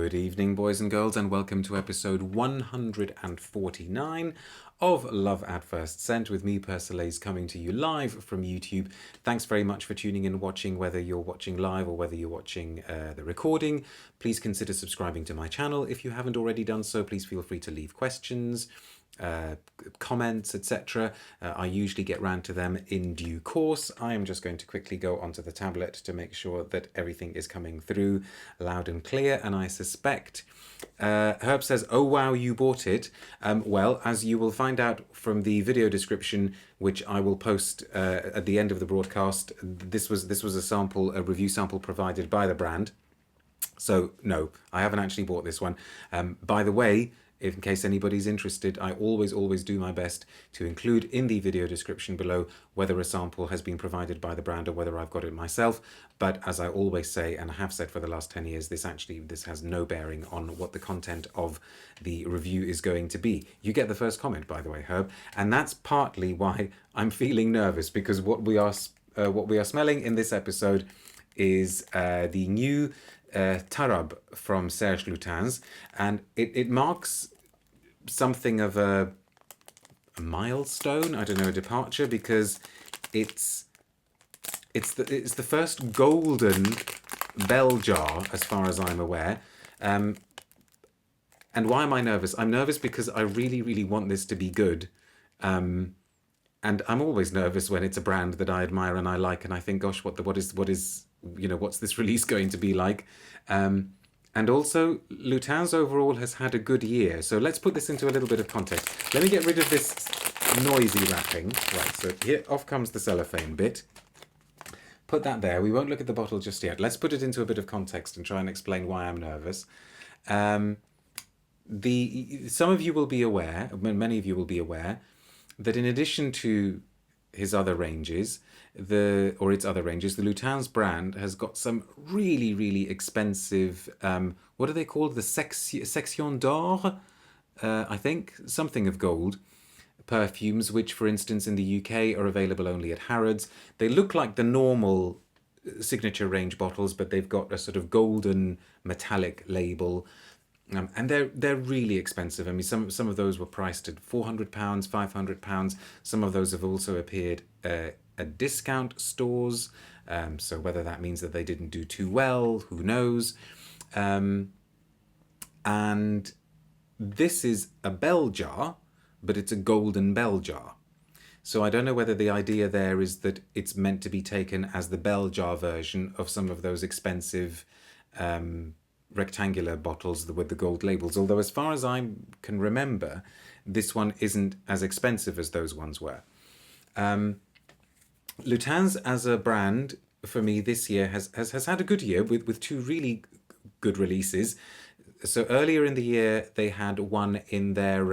Good evening, boys and girls, and welcome to episode 149 of Love at First Scent with me, Persolaise, coming to you live from YouTube. Thanks very much for tuning in and watching, whether you're watching live or whether you're watching the recording. Please consider subscribing to my channel. If you haven't already done so, please feel free to leave questions, comments, etc. I usually get round to them in due course. I am just going to quickly go onto the tablet to make sure that everything is coming through loud and clear, and I suspect Herb says, oh wow, you bought it. Well, as you will find out from the video description, which I will post at the end of the broadcast, this was a sample, a review sample provided by the brand. So no, I haven't actually bought this one. By the way, in case anybody's interested, I always do my best to include in the video description below whether a sample has been provided by the brand or whether I've got it myself. But as I always say, and have said for the last 10 years, this has no bearing on what the content of the review is going to be. You get the first comment, by the way, Herb, and that's partly why I'm feeling nervous, because what we are smelling in this episode is the new Tarab from Serge Lutens, and it marks something of a milestone, I don't know, a departure, because it's the first golden bell jar as far as I'm aware. And why am I nervous? I'm nervous because I really want this to be good. And I'm always nervous when it's a brand that I admire and I like, and I think, gosh, what is what's this release going to be like? And also, Lutens overall has had a good year. So let's put this into a little bit of context. Let me get rid of this noisy wrapping. Right, so here, off comes the cellophane bit. Put that there. We won't look at the bottle just yet. Let's put it into a bit of context and try and explain why I'm nervous. Some of you will be aware, many of you will be aware, that in addition to his other ranges, the Lutens brand has got some really expensive, what are they called? The Section d'Or, I think, something of gold, perfumes, which, for instance, in the UK are available only at Harrods. They look like the normal signature range bottles, but they've got a sort of golden metallic label. And they're really expensive. I mean, some of those were priced at £400, £500. Some of those have also appeared at discount stores. So whether that means that they didn't do too well, who knows? And this is a bell jar, but it's a golden bell jar. So I don't know whether the idea there is that it's meant to be taken as the bell jar version of some of those expensive rectangular bottles with the gold labels, although as far as I can remember, this one isn't as expensive as those ones were. Lutens as a brand, for me, this year has had a good year with two really good releases. So earlier in the year, they had one in their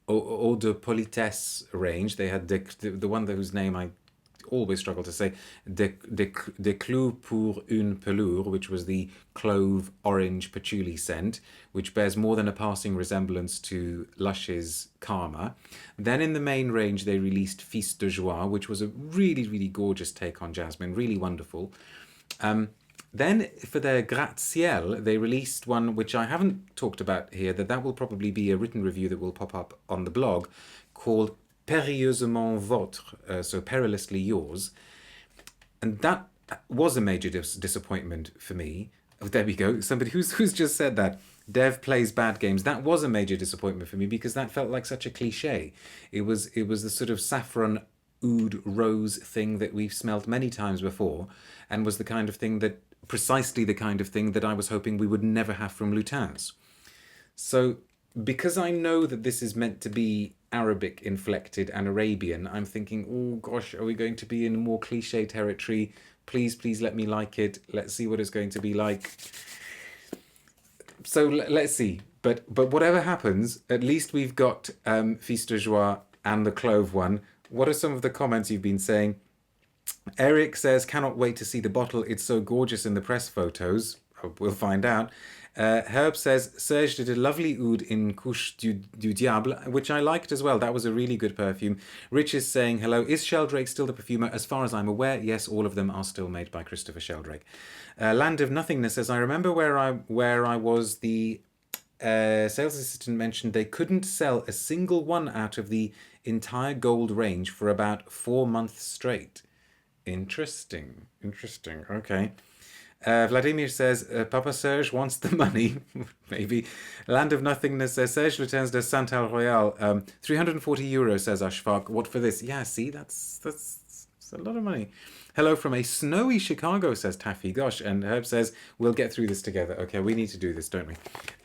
Eau de Politesse range. They had the one whose name I always struggle to say, des clous pour une pelure, which was the clove orange patchouli scent, which bears more than a passing resemblance to Lush's Karma. Then in the main range, they released Fils de Joie, which was a really gorgeous take on jasmine, really wonderful. Then for their Gratte-Ciel, they released one which I haven't talked about here, that will probably be a written review that will pop up on the blog, called Périlleusement Votre, so perilously yours. And that was a major disappointment for me. Oh, there we go. Somebody who's just said that. Dev plays bad games. That was a major disappointment for me because that felt like such a cliche. It was the sort of saffron oud rose thing that we've smelt many times before, and was precisely the kind of thing that I was hoping we would never have from Lutens. So because I know that this is meant to be Arabic inflected and Arabian, I'm thinking, oh gosh, are we going to be in more cliche territory? Please let me like it. Let's see what it's going to be like. So let's see. But whatever happens, at least we've got Fils de Joie and the clove one. What are some of the comments you've been saying? Eric says, cannot wait to see the bottle. It's so gorgeous in the press photos. we'll find out. Herb says, Serge did a lovely oud in Couche du Diable, which I liked as well. That was a really good perfume. Rich is saying, hello, is Sheldrake still the perfumer? As far as I'm aware, yes, all of them are still made by Christopher Sheldrake. Land of Nothingness says, I remember where I was, the sales assistant mentioned they couldn't sell a single one out of the entire gold range for about 4 months straight. Interesting. Okay. Vladimir says, Papa Serge wants the money. Maybe. Land of Nothingness says, Serge Lutens de Santal Royal. €340, says Ashfaq. What for this? Yeah, see, that's a lot of money. Hello from a snowy Chicago, says Taffy. Gosh, and Herb says, we'll get through this together. Okay, we need to do this, don't we?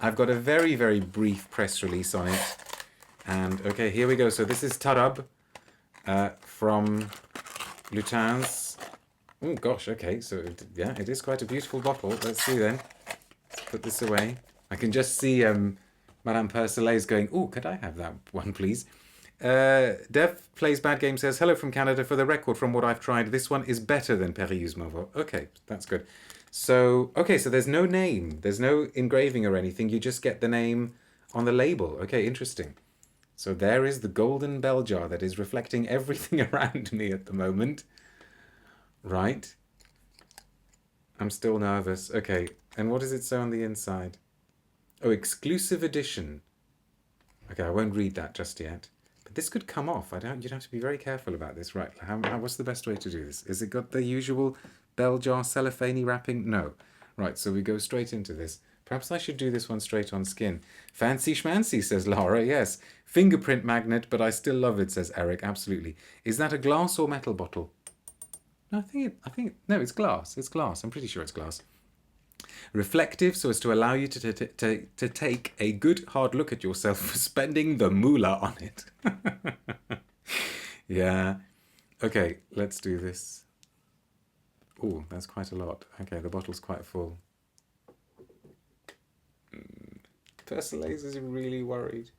I've got a very, very brief press release on it. And, okay, here we go. So this is Tarab from Lutens. Oh, gosh, okay. So, yeah, it is quite a beautiful bottle. Let's see then. Let's put this away. I can just see Madame Persolaise going, oh, could I have that one, please? Dev Plays Bad Game says, hello from Canada. For the record, from what I've tried, this one is better than Perfume. Okay, that's good. So, okay, so there's no name. There's no engraving or anything. You just get the name on the label. Okay, interesting. So there is the golden bell jar that is reflecting everything around me at the moment. Right. I'm still nervous. Okay, and what does it say on the inside? Oh, exclusive edition. Okay, I won't read that just yet. But this could come off. You'd have to be very careful about this. Right, what's the best way to do this? Is it got the usual bell jar cellophane wrapping? No. Right, so we go straight into this. Perhaps I should do this one straight on skin. Fancy schmancy, says Laura. Yes. Fingerprint magnet, but I still love it, says Eric. Absolutely. Is that a glass or metal bottle? No, no, it's glass. It's glass. I'm pretty sure it's glass. Reflective, so as to allow you to take a good hard look at yourself for spending the moolah on it. Yeah. Okay, let's do this. Oh, that's quite a lot. Okay, the bottle's quite full. Persolaise is really worried.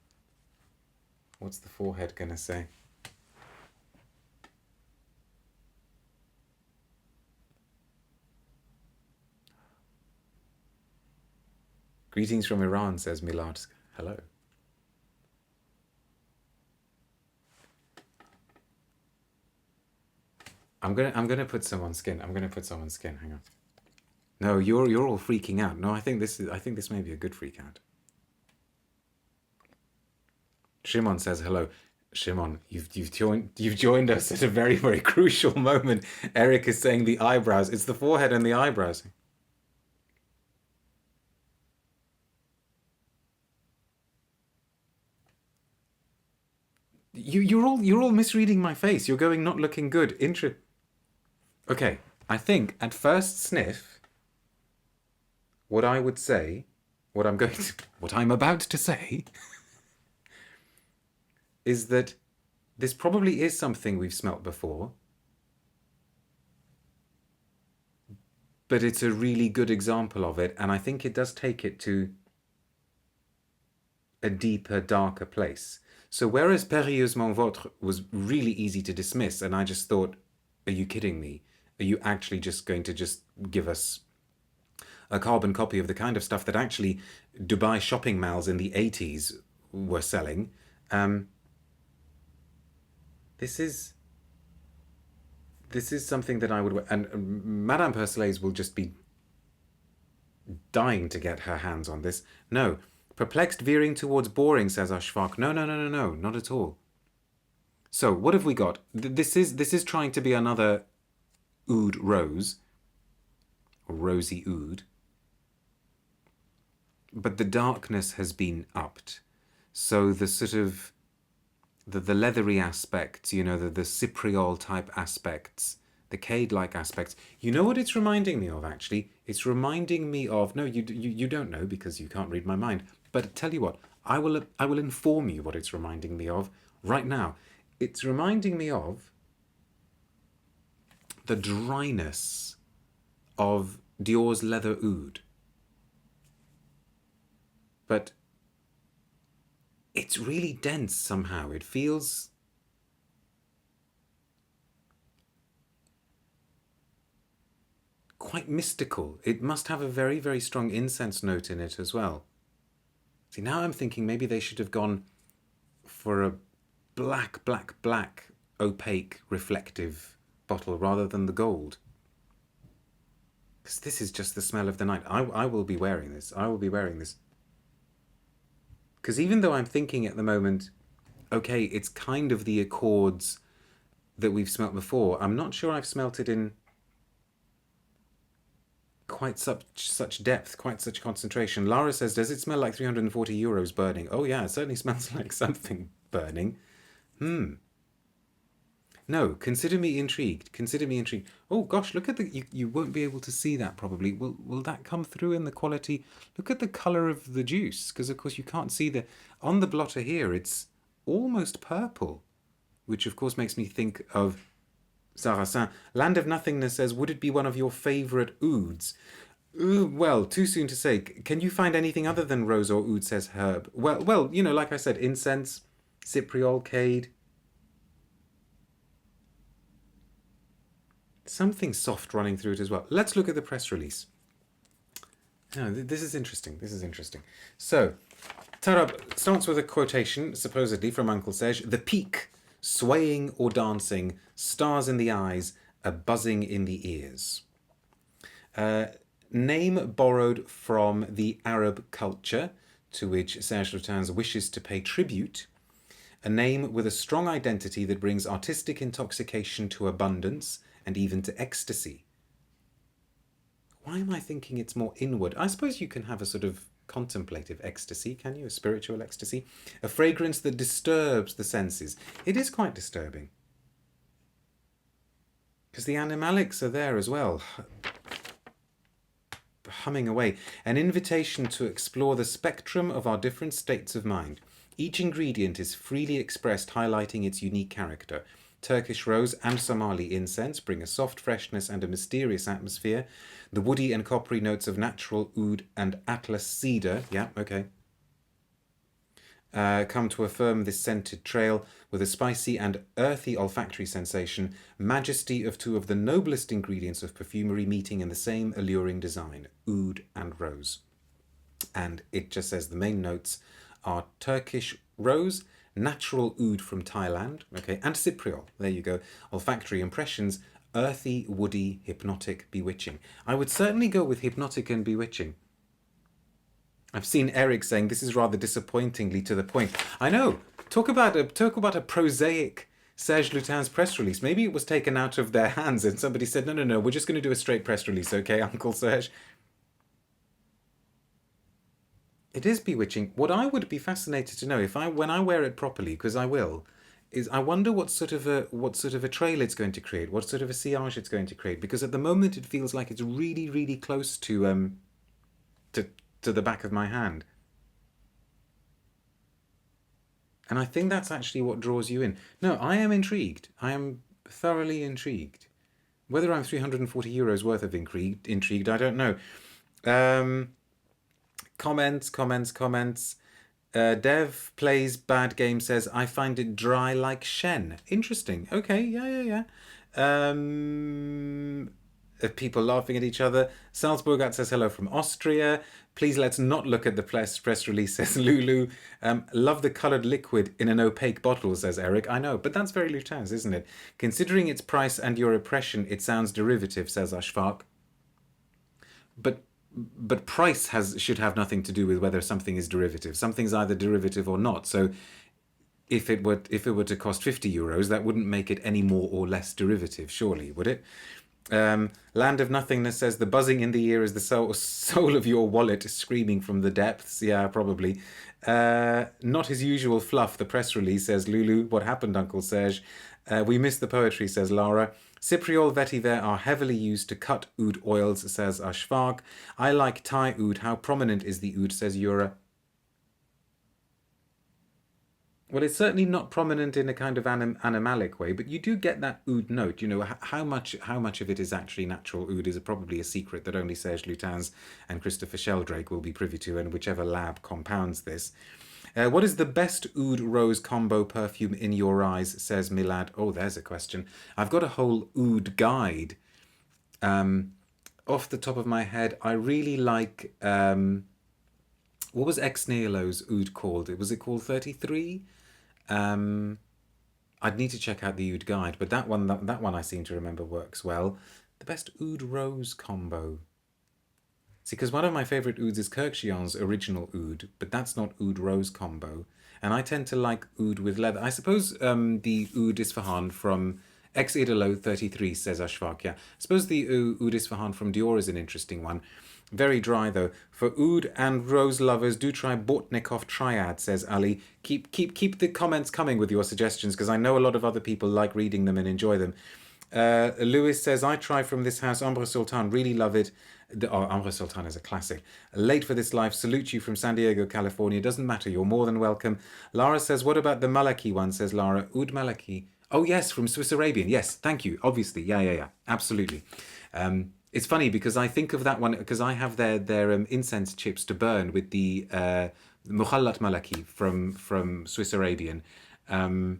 What's the forehead gonna say? Greetings from Iran, says Milad. Hello. I'm gonna put some on skin. Hang on. No, you're all freaking out. No, I think this may be a good freak out. Shimon says hello. Shimon, you've joined us at a very, very crucial moment. Eric is saying the eyebrows. It's the forehead and the eyebrows. You're all misreading my face. You're going not looking good. Okay, I think at first sniff, what I'm about to say, is that this probably is something we've smelt before, but it's a really good example of it, and I think it does take it to a deeper, darker place. So whereas Périlleusement Votre was really easy to dismiss, and I just thought, are you kidding me? Are you actually just going to just give us a carbon copy of the kind of stuff that actually Dubai shopping malls in the 80s were selling? This is something that I would... And Madame Persolaise will just be dying to get her hands on this. No. Perplexed veering towards boring, says Ashfaq. No, not at all. So, what have we got? This is trying to be another oud rose, or rosy oud, but the darkness has been upped. So the sort of the leathery aspects, the cypriol type aspects, the cade-like aspects. You know what it's reminding me of, actually? It's reminding me of... No, you don't know because you can't read my mind. But tell you what, I will inform you what it's reminding me of right now. It's reminding me of the dryness of Dior's leather oud. But it's really dense somehow. It feels... quite mystical. It must have a very, very strong incense note in it as well. See, now I'm thinking maybe they should have gone for a black, opaque, reflective bottle rather than the gold. Because this is just the smell of the night. I will be wearing this. I will be wearing this. Because even though I'm thinking at the moment, okay, it's kind of the accords that we've smelt before, I'm not sure I've smelt it in quite such depth, quite such concentration. Lara says, does it smell like 340 euros burning? Oh yeah, it certainly smells like something burning. No, consider me intrigued. Consider me intrigued. Oh gosh, look at the... You won't be able to see that probably. Will that come through in the quality? Look at the colour of the juice, because of course you can't see the... On the blotter here, it's almost purple, which of course makes me think of Sarrasin. Land of Nothingness says, would it be one of your favourite ouds? Well, too soon to say. Can you find anything other than rose or oud, says Herb? Well, you know, like I said, incense, cypriol, cade. Something soft running through it as well. Let's look at the press release. Oh, this is interesting. This is interesting. So, Tarab starts with a quotation, supposedly from Uncle Serge. The peak, swaying or dancing, stars in the eyes, a buzzing in the ears. Name borrowed from the Arab culture, to which Serge Lutens wishes to pay tribute. A name with a strong identity that brings artistic intoxication to abundance, and even to ecstasy. Why am I thinking it's more inward? I suppose you can have a sort of contemplative ecstasy, can you? A spiritual ecstasy. A fragrance that disturbs the senses. It is quite disturbing. Because the animalics are there as well, humming away. An invitation to explore the spectrum of our different states of mind. Each ingredient is freely expressed, highlighting its unique character. Turkish rose and Somali incense bring a soft freshness and a mysterious atmosphere. The woody and coppery notes of natural oud and atlas cedar, come to affirm this scented trail with a spicy and earthy olfactory sensation, majesty of two of the noblest ingredients of perfumery meeting in the same alluring design, oud and rose. And it just says the main notes are Turkish rose, natural oud from Thailand, and cypriol. There you go. Olfactory impressions, earthy, woody, hypnotic, bewitching. I would certainly go with hypnotic and bewitching. I've seen Eric saying this is rather disappointingly to the point. I know. Talk about a prosaic Serge Lutens press release. Maybe it was taken out of their hands and somebody said, no, we're just going to do a straight press release, okay, Uncle Serge? It is bewitching. What I would be fascinated to know, when I wear it properly, because I will, is I wonder what sort of a trail it's going to create, what sort of a sillage it's going to create. Because at the moment it feels like it's really, really close to the back of my hand, and I think that's actually what draws you in. No, I am intrigued. I am thoroughly intrigued. Whether I'm 340 euros worth of intrigued, I don't know. Comments. Dev plays bad game says, I find it dry like Shen. Interesting. Okay, yeah. People laughing at each other. Salzburgat says hello from Austria. Please let's not look at the press release, says Lulu. Love the coloured liquid in an opaque bottle, says Eric. I know, but that's very Lutens, isn't it? Considering its price and your oppression, it sounds derivative, says Ashfaq. But price should have nothing to do with whether something is derivative. Something's either derivative or not. So if it were to cost 50 euros, that wouldn't make it any more or less derivative, surely, would it? Land of Nothingness says the buzzing in the ear is the soul of your wallet screaming from the depths. Yeah, probably. Not his usual fluff, the press release, says Lulu. What happened, Uncle Serge? We missed the poetry, says Lara. Cypriol vetiver are heavily used to cut oud oils, says Ashfaq. I like Thai oud. How prominent is the oud, says Yura. Well, it's certainly not prominent in a kind of animalic way, but you do get that oud note. You know, how much of it is actually natural oud is probably a secret that only Serge Lutens and Christopher Sheldrake will be privy to, and whichever lab compounds this. What is the best oud rose combo perfume in your eyes, says Milad. Oh, there's a question. I've got a whole oud guide. off the top of my head, I really like, what was Ex Nihilo's oud called? Was it called 33? I'd need to check out the oud guide, but that one I seem to remember works well. The best oud rose combo. See, because one of my favourite ouds is Kirkjian's original oud, but that's not oud rose combo. And I tend to like oud with leather. I suppose the oud Isfahan from Ex Idolo 33 says Ashfaq. Yeah, I suppose the oud Isfahan from Dior is an interesting one. Very dry though. For oud and rose lovers, do try Bortnikov Triad, says Ali. Keep the comments coming with your suggestions, because I know a lot of other people like reading them and enjoy them. Lewis says, I try from this house Ambre Sultan, really love it. Ambre Sultan is a classic. Late for this life, salute you from San Diego, California. Doesn't matter, you're more than welcome. Lara says, what about the Malaki one, says Lara. Oud Malaki. Oh yes, from Swiss Arabian. Yes, thank you. Obviously, yeah. Absolutely. It's funny because I think of that one because I have their incense chips to burn with the Mukhallat Malaki from Swiss Arabian. I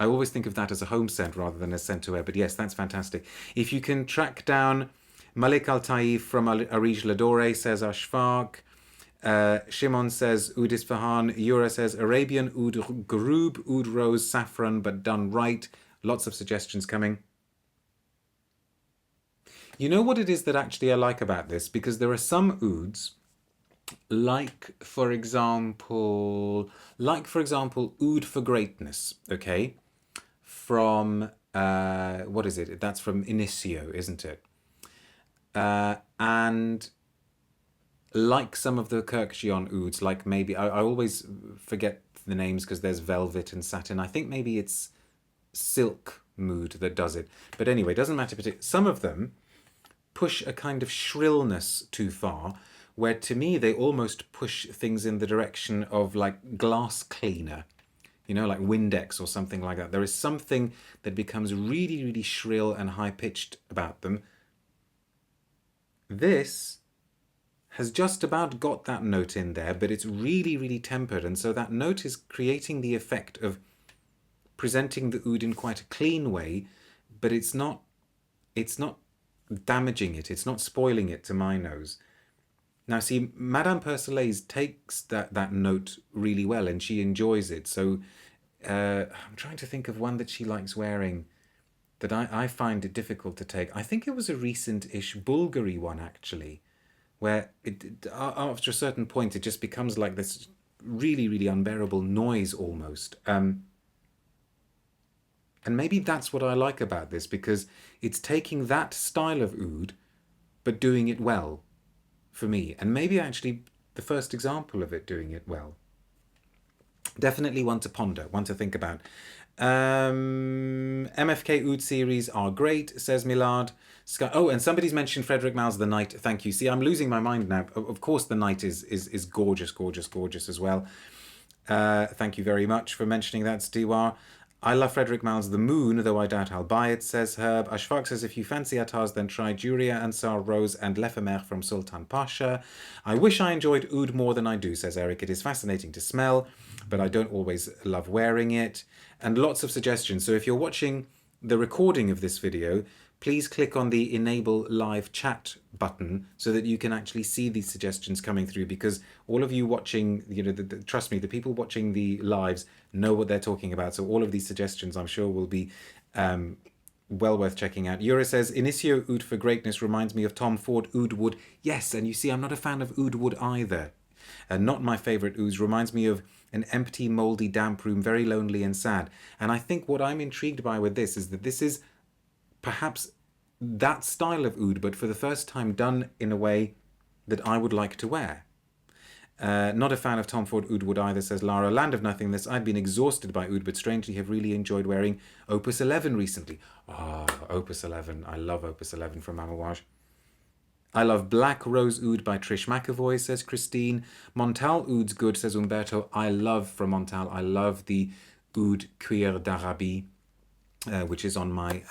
always think of that as a home scent rather than a scent to wear. But yes, that's fantastic. If you can track down Malik Al-Taif from Arij Ladore, says Ashfaq. Shimon says Oud Isfahan. Yura says Arabian Oud Grub, Oud Rose, Saffron, but done right. Lots of suggestions coming. You know what it is that actually I like about this? Because there are some ouds, like for example, Oud for Greatness, okay? From, what is it? That's from Initio, isn't it? And like some of the Kirkjian ouds, like maybe, I always forget the names because there's velvet and satin. I think maybe it's Silk Mood that does it. But anyway, it doesn't matter. Some of them push a kind of shrillness too far, where to me they almost push things in the direction of like glass cleaner, you know, like Windex or something like that. There is something that becomes really, really shrill and high-pitched about them. This has just about got that note in there, but it's really, really tempered, and so that note is creating the effect of presenting the oud in quite a clean way, but it's not damaging it, it's not spoiling it to my nose. Now see, Madame Persolaise takes that note really well and she enjoys it. So I'm trying to think of one that she likes wearing that I find it difficult to take. I think it was a recent-ish Bulgari one actually, where after a certain point it just becomes like this really, really unbearable noise almost. And maybe that's what I like about this, because it's taking that style of oud, but doing it well, for me. And maybe actually the first example of it doing it well. Definitely one to ponder, one to think about. MFK oud series are great, says Milad. Oh, and somebody's mentioned Frederic Mal's The Night. Thank you. See, I'm losing my mind now. Of course, The Night is gorgeous, gorgeous, gorgeous as well. Thank you very much for mentioning that, Stiwar. I love Frederic Mal's The Moon, though I doubt I'll buy it, says Herb. Ashfaq says, if you fancy Atars, then try Juria, Ansar Rose, and L'Ephemer from Sultan Pasha. I wish I enjoyed oud more than I do, says Eric. It is fascinating to smell, but I don't always love wearing it. And lots of suggestions. So if you're watching the recording of this video, please click on the Enable Live Chat button so that you can actually see these suggestions coming through, because all of you watching, you know, trust me, the people watching the lives know what they're talking about. So all of these suggestions, I'm sure, will be well worth checking out. Yura says, Initio Oud for Greatness reminds me of Tom Ford Oud Wood. Yes, and you see, I'm not a fan of Oud Wood either. Not my favourite ouds. Reminds me of an empty, mouldy, damp room, very lonely and sad. And I think what I'm intrigued by with this is that this is perhaps that style of oud, but for the first time done in a way that I would like to wear. Not a fan of Tom Ford Oud Wood either, says Lara. Land of Nothingness. I've been exhausted by oud, but strangely have really enjoyed wearing Opus 11 recently. Ah, Opus 11. I love Opus 11 from Amouage. I love Black Rose Oud by Trish McAvoy, says Christine. Montal Oud's good, says Umberto. I love from Montal. I love the Oud Cuir d'Arabie, which is on my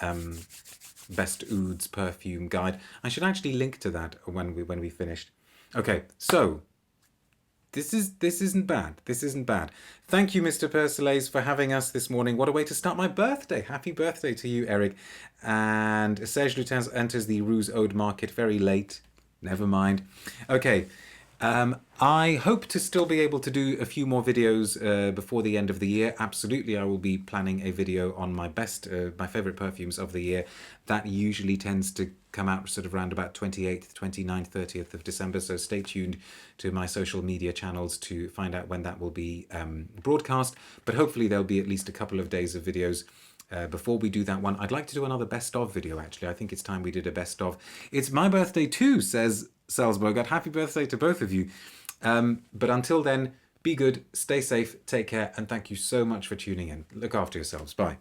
Best Ouds Perfume guide. I should actually link to that when we finished. Okay, so this isn't bad. This isn't bad. Thank you, Mr. Persolaise, for having us this morning. What a way to start my birthday. Happy birthday to you, Eric. And Serge Lutens enters the Rouge Ode market very late. Never mind. Okay. I hope to still be able to do a few more videos before the end of the year. Absolutely, I will be planning a video on my my favorite perfumes of the year. That usually tends to come out sort of around about 28th, 29th, 30th of December. So stay tuned to my social media channels to find out when that will be broadcast. But hopefully there'll be at least a couple of days of videos before we do that one. I'd like to do another best of video, actually. I think it's time we did a best of. It's my birthday too, says Salzburg. Happy birthday to both of you. But until then, be good, stay safe, take care, and thank you so much for tuning in. Look after yourselves. Bye.